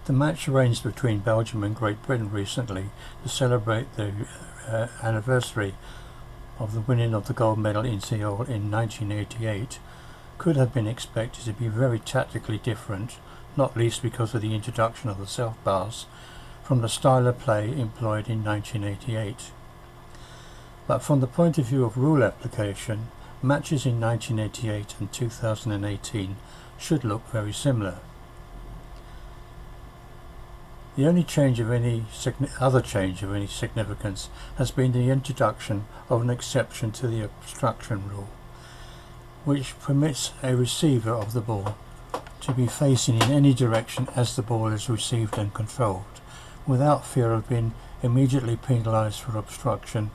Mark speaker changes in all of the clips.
Speaker 1: The match arranged between Belgium and Great Britain recently to celebrate the anniversary of the winning of the gold medal in Seoul in 1988 could have been expected to be very tactically different, not least because of the introduction of the self-pass from the style of play employed in 1988. But from the point of view of rule application, matches in 1988 and 2018 should look very similar. The only change of any significance has been the introduction of an exception to the obstruction rule, which permits a receiver of the ball to be facing in any direction as the ball is received and controlled, without fear of being immediately penalised for obstruction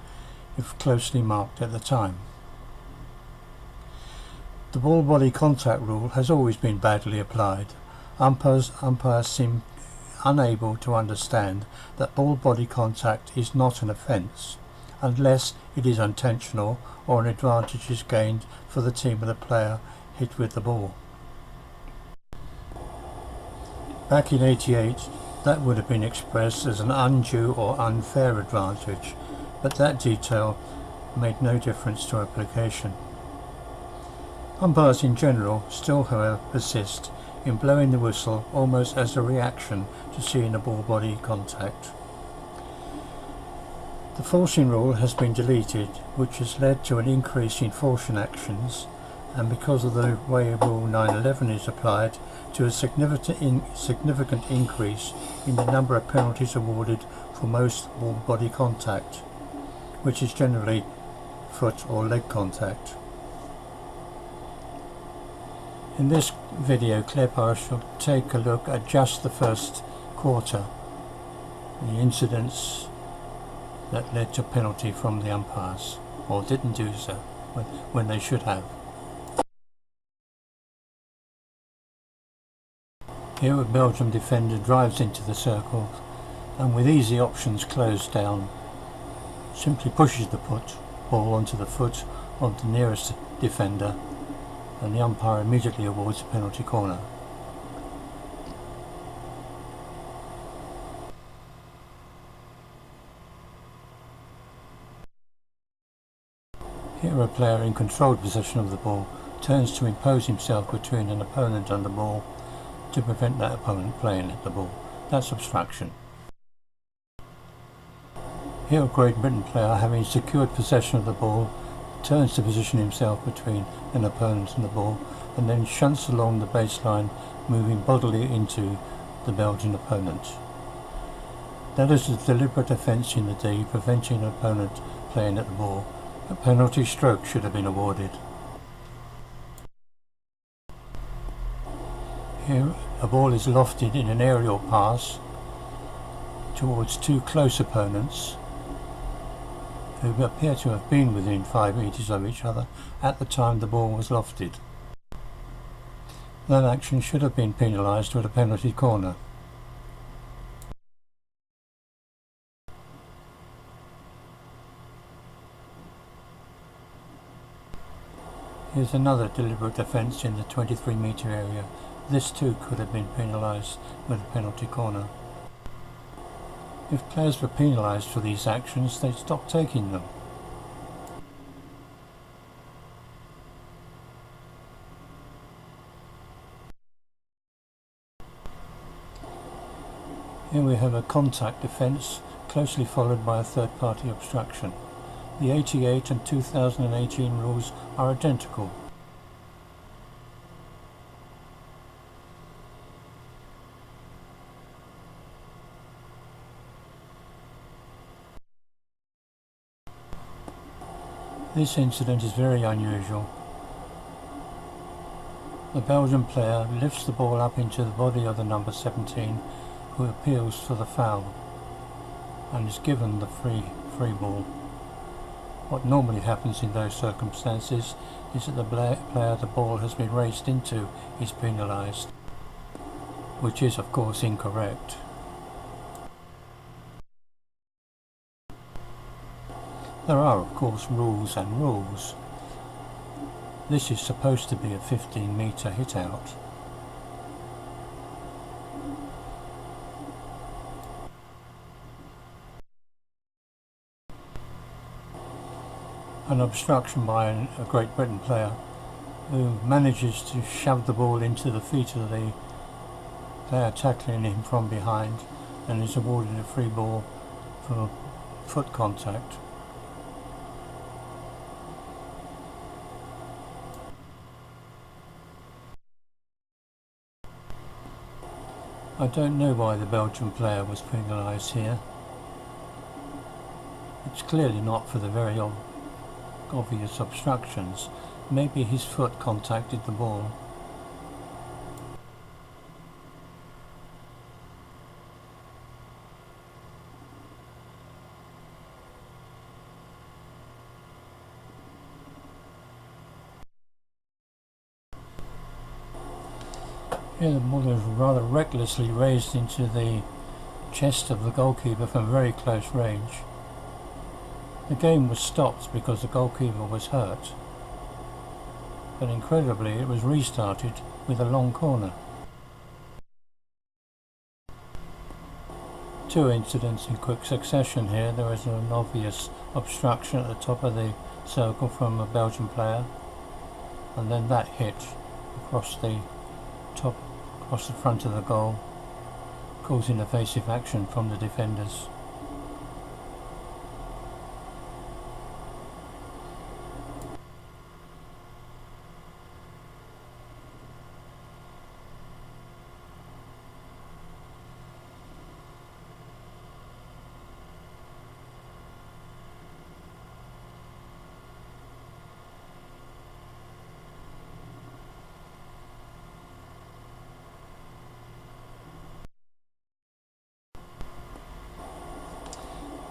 Speaker 1: if closely marked at the time. The ball-body contact rule has always been badly applied. Umpires seem unable to understand that ball-body contact is not an offence, unless it is intentional or an advantage is gained for the team of the player hit with the ball. Back in '88, that would have been expressed as an undue or unfair advantage, but that detail made no difference to application. Umpires in general still, however, persist in blowing the whistle almost as a reaction to seeing a ball-body contact. The forcing rule has been deleted, which has led to an increase in forcing actions, and because of the way Rule 911 is applied, to a significant increase in the number of penalties awarded for most ball-body contact, which is generally foot or leg contact. In this video clip I shall take a look at just the first quarter, the incidents that led to penalty from the umpires, or didn't do so when they should have. Here a Belgium defender drives into the circle and with easy options closed down, simply pushes the ball onto the foot of the nearest defender, and the umpire immediately awards a penalty corner. Here a player in controlled possession of the ball turns to impose himself between an opponent and the ball to prevent that opponent playing at the ball. That's obstruction. Here a Great Britain player, having secured possession of the ball, turns to position himself between an opponent and the ball and then shunts along the baseline, moving bodily into the Belgian opponent. That is a deliberate offence in the D, preventing an opponent playing at the ball. A penalty stroke should have been awarded. Here a ball is lofted in an aerial pass towards two close opponents who appear to have been within 5 metres of each other at the time the ball was lofted. That action should have been penalised with a penalty corner. Here's another deliberate offence in the 23-metre area. This too could have been penalised with a penalty corner. If players were penalised for these actions, they'd stop taking them. Here we have a contact offence, closely followed by a third-party obstruction. The 88 and 2018 rules are identical. This incident is very unusual. The Belgian player lifts the ball up into the body of the number 17, who appeals for the foul and is given the free ball. What normally happens in those circumstances is that the player the ball has been raced into is penalised, which is of course incorrect. There are of course rules and rules. This is supposed to be a 15-metre hit out. An obstruction by a Great Britain player who manages to shove the ball into the feet of the player tackling him from behind, and is awarded a free ball for foot contact. I don't know why the Belgian player was penalised here. It's clearly not for the very obvious obstructions. Maybe his foot contacted the ball. Here the ball is rather recklessly raised into the chest of the goalkeeper from very close range. The game was stopped because the goalkeeper was hurt, but incredibly it was restarted with a long corner. Two incidents in quick succession here. There is an obvious obstruction at the top of the circle from a Belgian player, and then that hit across the front of the goal, causing evasive action from the defenders.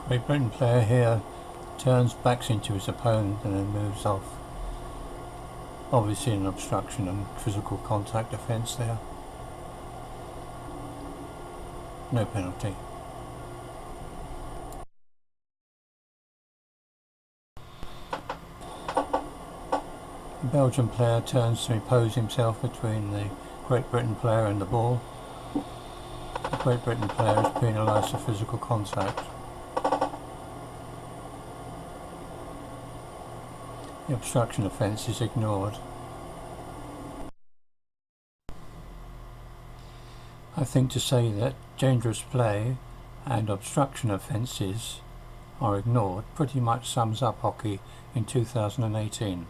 Speaker 1: Great Britain player here turns, backs into his opponent and then moves off. Obviously an obstruction and physical contact offence there. No penalty. The Belgian player turns to impose himself between the Great Britain player and the ball. The Great Britain player is penalised for physical contact. The obstruction offence is ignored. I think to say that dangerous play and obstruction offences are ignored pretty much sums up hockey in 2018.